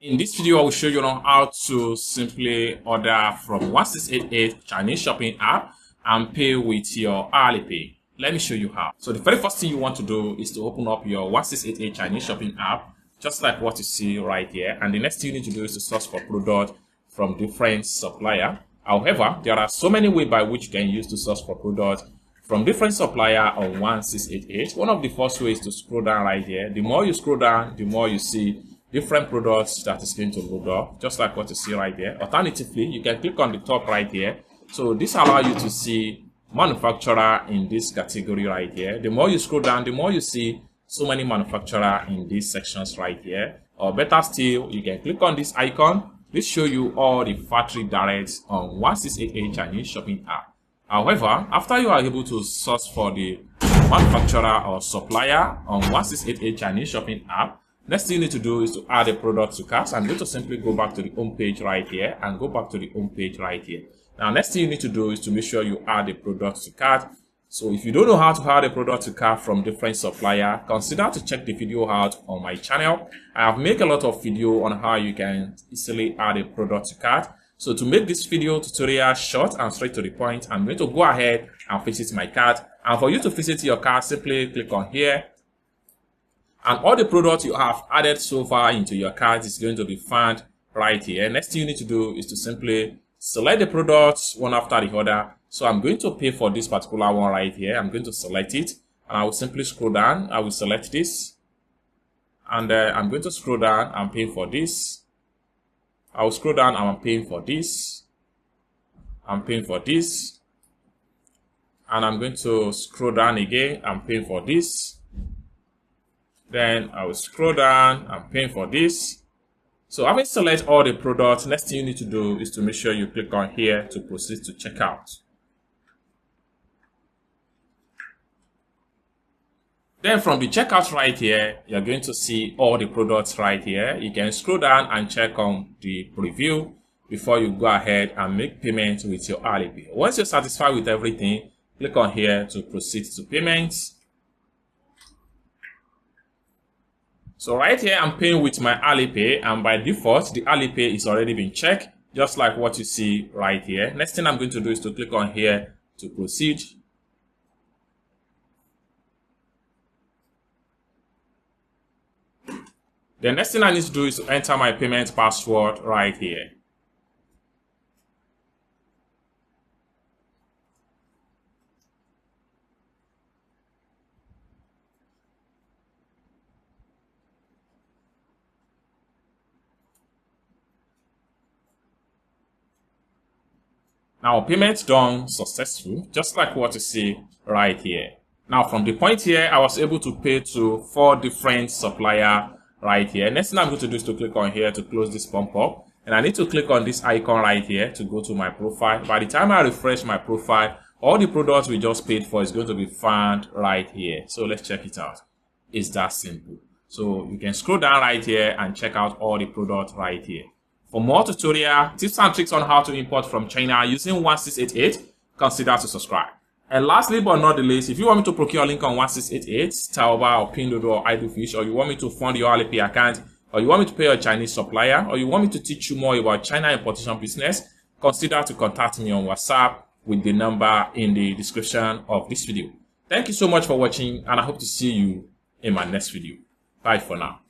In this video, I will show you how to simply order from 1688 Chinese shopping app and pay with your Alipay. Let me show you how. So the very first thing you want to do is to open up your 1688 Chinese shopping app, just like what you see right here. And the next thing you need to do is to search for product from different supplier. However, there are so many ways by which you can use to search for product from different supplier on 1688. One of the first ways is to scroll down right here. The more you scroll down, the more you see different products that is going to load up, just like what you see right there. Alternatively, you can click on the top right here. So this allows you to see manufacturer in this category right here. The more you scroll down, the more you see so many manufacturer in these sections right here. Or better still, you can click on this icon. This show you all the factory directs on 1688 Chinese shopping app. However, after you are able to search for the manufacturer or supplier on 1688 Chinese shopping app, next thing you need to do is to add a product to cart. I'm going to simply go back to the home page right here and go back to the home page right here. Now, next thing you need to do is to make sure you add a product to cart. So if you don't know how to add a product to cart from different supplier, consider to check the video out on my channel. I have made a lot of video on how you can easily add a product to cart. So to make this video tutorial short and straight to the point, I'm going to go ahead and visit my cart. And for you to visit your cart, simply click on here. And all the products you have added so far into your cart is going to be found right here. Next thing you need to do is to simply select the products one after the other. So I'm going to pay for this particular one right here. I'm going to select it and I will simply scroll down. I will select this and I'm going to scroll down and pay for this. I will scroll down and I'm paying for this. I'm paying for this. And I'm going to scroll down again. I'm paying for this. Then I will scroll down and pay for this. So having selected all the products, next thing you need to do is to make sure you click on here to proceed to checkout. Then from the checkout right here, you're going to see all the products right here. You can scroll down and check on the preview before you go ahead and make payment with your Alipay. Once you're satisfied with everything, click on here to proceed to payments. So right here, I'm paying with my Alipay, and by default, the Alipay is already been checked, just like what you see right here. Next thing I'm going to do is to click on here to proceed. The next thing I need to do is to enter my payment password right here. Now, payment done successful, just like what you see right here. Now, from the point here, I was able to pay to 4 different suppliers right here. Next thing I'm going to do is to click on here to close this pump up. And I need to click on this icon right here to go to my profile. By the time I refresh my profile, all the products we just paid for is going to be found right here. So let's check it out. It's that simple. So you can scroll down right here and check out all the products right here. For more tutorial, tips and tricks on how to import from China using 1688, consider to subscribe. And lastly but not the least, if you want me to procure a link on 1688, Taobao or pinduoduo or Idlefish, or you want me to fund your Alipay account, or you want me to pay a Chinese supplier, or you want me to teach you more about China importation business, consider to contact me on WhatsApp with the number in the description of this video. Thank you so much for watching, and I hope to see you in my next video. Bye for now.